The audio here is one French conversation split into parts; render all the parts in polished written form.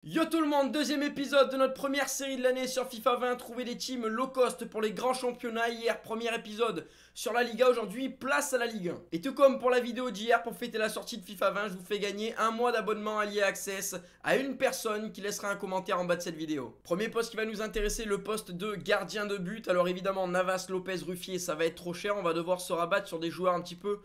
Yo tout le monde, deuxième épisode de notre première série de l'année sur FIFA 20. Trouver des teams low cost pour les grands championnats. Hier, premier épisode sur la Liga. Aujourd'hui, place à la Ligue 1. Et tout comme pour la vidéo d'hier, pour fêter la sortie de FIFA 20, je vous fais gagner un mois d'abonnement à l'EA Access à une personne qui laissera un commentaire en bas de cette vidéo. Premier poste qui va nous intéresser, le poste de gardien de but. Alors évidemment, Navas, Lopez, Ruffier, ça va être trop cher. On va devoir se rabattre sur des joueurs un petit peu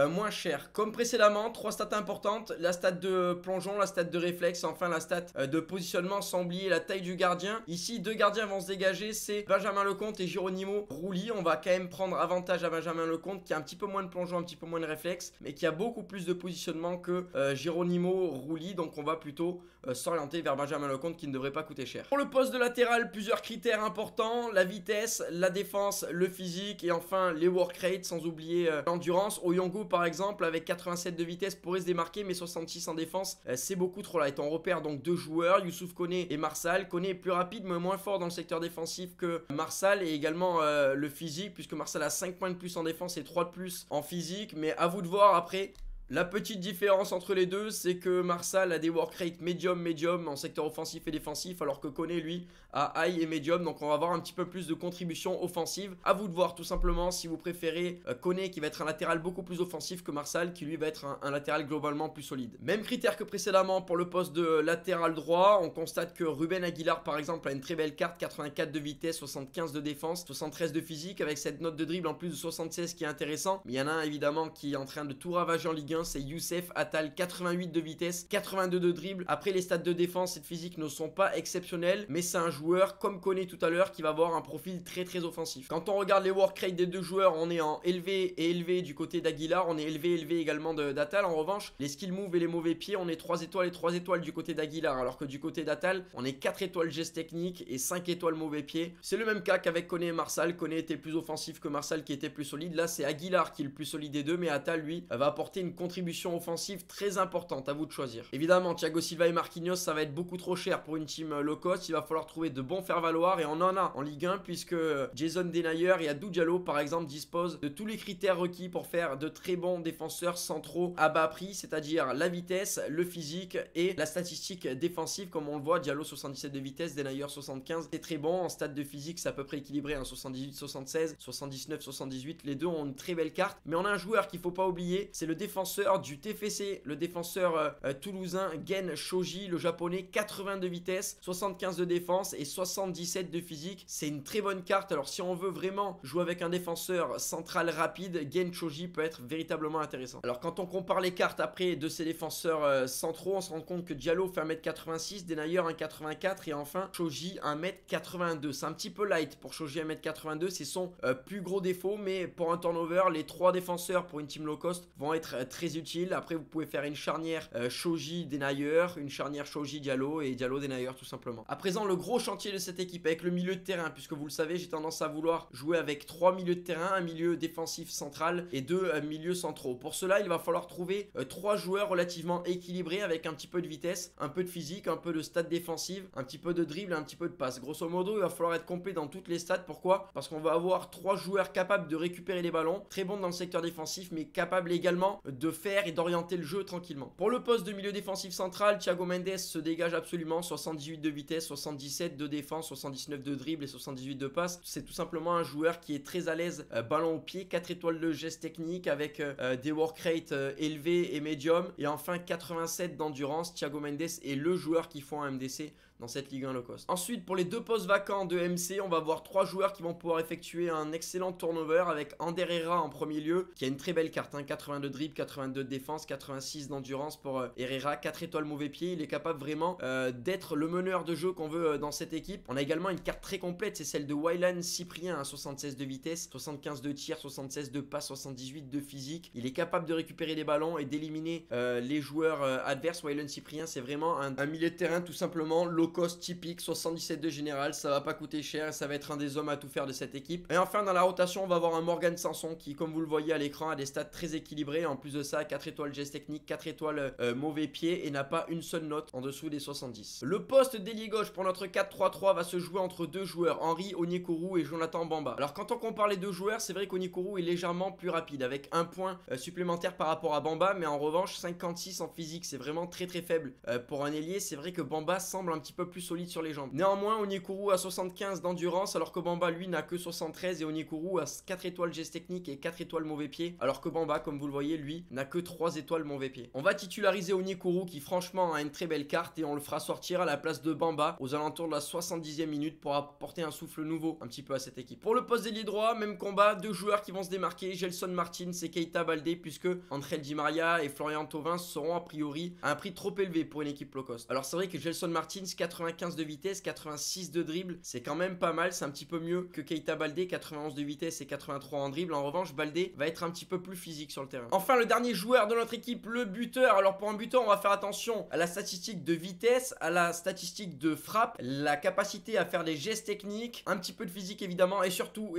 moins cher. Comme précédemment, trois stats importantes: la stat de plongeon, la stat de réflexe, et enfin la stat de positionnement, sans oublier la taille du gardien. Ici, deux gardiens vont se dégager, c'est Benjamin Lecomte et Geronimo Rulli. On va quand même prendre avantage à Benjamin Lecomte, qui a un petit peu moins de plongeon, un petit peu moins de réflexe, mais qui a beaucoup plus de positionnement que Geronimo Rulli. Donc on va plutôt s'orienter vers Benjamin Lecomte, qui ne devrait pas coûter cher. Pour le poste de latéral, plusieurs critères importants: la vitesse, la défense, le physique et enfin les work rates, sans oublier l'endurance. Oyongo par exemple, avec 87 de vitesse, pourrait se démarquer, mais 66 en défense, c'est beaucoup trop light. On repère donc deux joueurs, Youssouf Koné et Marsal. Koné est plus rapide mais moins fort dans le secteur défensif que Marsal, et également le physique, puisque Marsal a 5 points de plus en défense et 3 de plus en physique. Mais à vous de voir après. La petite différence entre les deux, c'est que Marsal a des work rates médium en secteur offensif et défensif, alors que Koné, lui, a high et médium. Donc on va avoir un petit peu plus de contribution offensive. À vous de voir tout simplement si vous préférez Koné, qui va être un latéral beaucoup plus offensif, que Marsal, qui lui va être un latéral globalement plus solide. Même critère que précédemment pour le poste de latéral droit. On constate que Ruben Aguilar par exemple a une très belle carte: 84 de vitesse, 75 de défense, 73 de physique, avec cette note de dribble en plus de 76 qui est intéressant. Mais il y en a un évidemment qui est en train de tout ravager en Ligue 1, c'est Youssef Attal, 88 de vitesse, 82 de dribble. Après, les stats de défense et de physique ne sont pas exceptionnels, mais c'est un joueur comme Koné tout à l'heure qui va avoir un profil très offensif. Quand on regarde les work rates des deux joueurs, on est en élevé et élevé du côté d'Aguilar, on est élevé également d'Attal. En revanche, les skill moves et les mauvais pieds, on est 3 étoiles et 3 étoiles du côté d'Aguilar, alors que du côté d'Attal, on est 4 étoiles geste technique et 5 étoiles mauvais pieds. C'est le même cas qu'avec Koné et Marsal. Koné était plus offensif que Marsal, qui était plus solide. Là, c'est Aguilar qui est le plus solide des deux, mais Attal, lui, va apporter une contribution offensive très importante. À vous de choisir. Évidemment, Thiago Silva et Marquinhos, ça va être beaucoup trop cher pour une team low cost. Il va falloir trouver de bons faire-valoir, et on en a en Ligue 1, puisque Jason Denayer et Abdou Diallo par exemple disposent de tous les critères requis pour faire de très bons défenseurs centraux à bas prix, c'est-à-dire la vitesse, le physique et la statistique défensive. Comme on le voit, Diallo 77 de vitesse, Denayer 75, c'est très bon. En stade de physique, c'est à peu près équilibré, hein, 78, 76, 79, 78. Les deux ont une très belle carte, mais on a un joueur qu'il faut pas oublier, c'est le défenseur du TFC, le défenseur toulousain Gen Shoji, le japonais. 80 de vitesse, 75 de défense et 77 de physique. C'est une très bonne carte. Alors si on veut vraiment jouer avec un défenseur central rapide, Gen Shoji peut être véritablement intéressant. Alors quand on compare les cartes après de ces défenseurs centraux, on se rend compte que Diallo fait 1m86, Denayer 1m84 et enfin Shoji 1m82. C'est un petit peu light pour Shoji 1m82, c'est son plus gros défaut, mais pour un turnover, les trois défenseurs pour une team low cost vont être très utiles. Après, vous pouvez faire une charnière Shoji Denayer, une charnière Shoji Diallo et Diallo Denayer tout simplement. À présent, le gros chantier de cette équipe avec le milieu de terrain, puisque vous le savez, j'ai tendance à vouloir jouer avec 3 milieux de terrain, un milieu défensif central et 2 milieux centraux. Pour cela, il va falloir trouver 3 joueurs relativement équilibrés, avec un petit peu de vitesse, un peu de physique, un peu de stats défensives, un petit peu de dribble, un petit peu de passe. Grosso modo, il va falloir être complet dans toutes les stats. Pourquoi? Parce qu'on va avoir 3 joueurs capables de récupérer les ballons, très bons dans le secteur défensif, mais capables également de faire et d'orienter le jeu tranquillement. Pour le poste de milieu défensif central, Thiago Mendes se dégage absolument: 78 de vitesse, 77 de défense, 79 de dribble et 78 de passe. C'est tout simplement un joueur qui est très à l'aise ballon au pied, 4 étoiles de geste technique avec des work rates élevés et médium, et enfin 87 d'endurance. Thiago Mendes est le joueur qu'il faut en MDC dans cette Ligue 1 low cost. Ensuite, pour les deux postes vacants de MC, on va avoir 3 joueurs qui vont pouvoir effectuer un excellent turnover, avec Ander Herrera en premier lieu, qui a une très belle carte, hein, 82 de dribble, 82 de défense, 86 d'endurance pour Herrera, 4 étoiles mauvais pied. Il est capable vraiment d'être le meneur de jeu qu'on veut dans cette équipe. On a également une carte très complète, c'est celle de Waylan Cyprien, hein, 76 de vitesse, 75 de tir, 76 de passe, 78 de physique. Il est capable de récupérer les ballons et d'éliminer les joueurs adverses. Waylan Cyprien, c'est vraiment un milieu de terrain tout simplement low cost typique, 77 de général, ça va pas coûter cher et ça va être un des hommes à tout faire de cette équipe. Et enfin, dans la rotation, on va avoir un Morgan Sanson qui, comme vous le voyez à l'écran, a des stats très équilibrés. En plus de ça, ça, 4 étoiles geste technique, 4 étoiles mauvais pied et n'a pas une seule note en dessous des 70. Le poste d'ailier gauche pour notre 4-3-3 va se jouer entre deux joueurs, Henry Onyekuru et Jonathan Bamba. Alors quand on compare les deux joueurs, c'est vrai qu'Onyekuru est légèrement plus rapide avec un point supplémentaire par rapport à Bamba, mais en revanche 56 en physique, c'est vraiment très faible pour un ailier. C'est vrai que Bamba semble un petit peu plus solide sur les jambes. Néanmoins, Onyekuru a 75 d'endurance alors que Bamba lui n'a que 73 et Onyekuru a 4 étoiles geste technique et 4 étoiles mauvais pied alors que Bamba, comme vous le voyez, lui n'a que 3 étoiles mauvais pied. On va titulariser Onyekuru qui franchement a une très belle carte et on le fera sortir à la place de Bamba aux alentours de la 70e minute pour apporter un souffle nouveau un petit peu à cette équipe. Pour le poste d'ailier droit, même combat, deux joueurs qui vont se démarquer, Gelson Martins et Keita Baldé, puisque Angel Di Maria et Florian Thauvin seront a priori à un prix trop élevé pour une équipe low cost. Alors c'est vrai que Gelson Martins, 95 de vitesse, 86 de dribble, c'est quand même pas mal, c'est un petit peu mieux que Keita Baldé, 91 de vitesse et 83 en dribble. En revanche, Baldé va être un petit peu plus physique sur le terrain. Enfin, le dernier joueur de notre équipe, le buteur. Alors pour un buteur, on va faire attention à la statistique de vitesse, à la statistique de frappe, la capacité à faire des gestes techniques, un petit peu de physique évidemment et surtout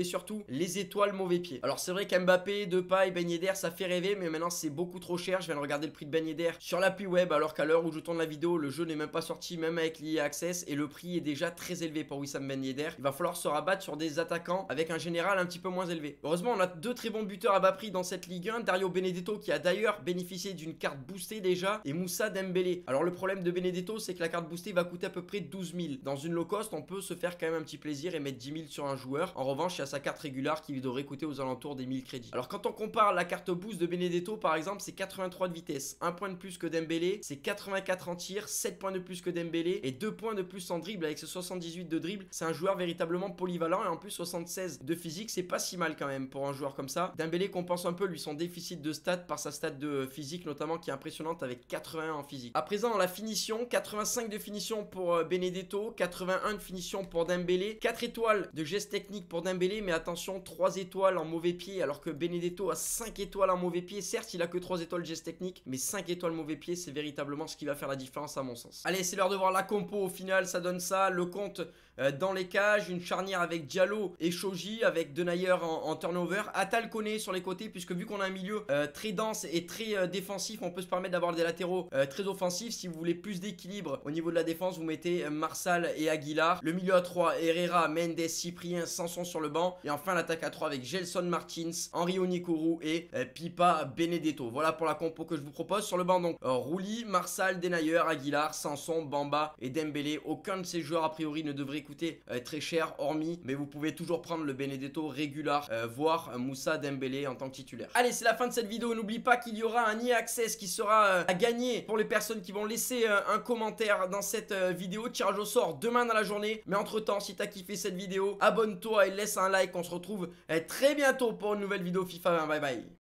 les étoiles mauvais pied. Alors c'est vrai qu'Mbappé, Depay, Ben Yedder, ça fait rêver, mais maintenant c'est beaucoup trop cher. Je viens de regarder le prix de Ben Yedder sur l'appli web alors qu'à l'heure où je tourne la vidéo, le jeu n'est même pas sorti, même avec l'EA Access, et le prix est déjà très élevé pour Wissam Ben Yedder. Il va falloir se rabattre sur des attaquants avec un général un petit peu moins élevé. Heureusement, on a deux très bons buteurs à bas prix dans cette Ligue 1. Dario Benedetto qui a d'ailleurs bénéficié d'une carte boostée déjà, et Moussa Dembélé. Alors le problème de Benedetto, c'est que la carte boostée va coûter à peu près 12 000. Dans une low cost, on peut se faire quand même un petit plaisir et mettre 10 000 sur un joueur. En revanche, il y a sa carte régulière qui devrait coûter aux alentours des 1000 crédits. Alors quand on compare la carte boost de Benedetto par exemple, c'est 83 de vitesse, 1 point de plus que Dembélé, c'est 84 en tir, 7 points de plus que Dembélé et 2 points de plus en dribble. Avec ce 78 de dribble, c'est un joueur véritablement polyvalent, et en plus 76 de physique, c'est pas si mal quand même pour un joueur comme ça. Dembélé compense un peu lui son déficit de stats par sa stat de physique notamment qui est impressionnante avec 81 en physique. À présent, la finition, 85 de finition pour Benedetto, 81 de finition pour Dembélé, 4 étoiles de geste technique pour Dembélé, mais attention, 3 étoiles en mauvais pied alors que Benedetto a 5 étoiles en mauvais pied. Certes, il a que 3 étoiles geste technique, mais 5 étoiles mauvais pied, c'est véritablement ce qui va faire la différence à mon sens. Allez, c'est l'heure de voir la compo. Au final, ça donne ça. Le compte dans les cages, une charnière avec Diallo et Shoji, avec Denayer en turnover, Atal Koné sur les côtés, puisque vu qu'on a un milieu très dense et très défensif, on peut se permettre d'avoir des latéraux très offensifs. Si vous voulez plus d'équilibre au niveau de la défense, vous mettez Marsal et Aguilar. Le milieu à 3, Herrera, Mendes, Cyprien, Sanson sur le banc, et enfin l'attaque à 3 avec Gelson Martins, Henry Onyekuru et Pipa Benedetto. Voilà pour la compo que je vous propose. Sur le banc donc Rouli, Marsal, Denayer, Aguilar, Sanson, Bamba et Dembélé. Aucun de ces joueurs a priori ne devrait coûter très cher, hormis, mais vous pouvez toujours prendre le Benedetto régular, voire Moussa Dembélé en tant que titulaire. Allez, c'est la fin de cette vidéo. N'oublie pas qu'il y aura un EA Access qui sera à gagner pour les personnes qui vont laisser un commentaire dans cette vidéo. Tirage au sort demain dans la journée. Mais entre temps, si t'as kiffé cette vidéo, abonne-toi et laisse un like. On se retrouve très bientôt pour une nouvelle vidéo FIFA 20. Bye bye.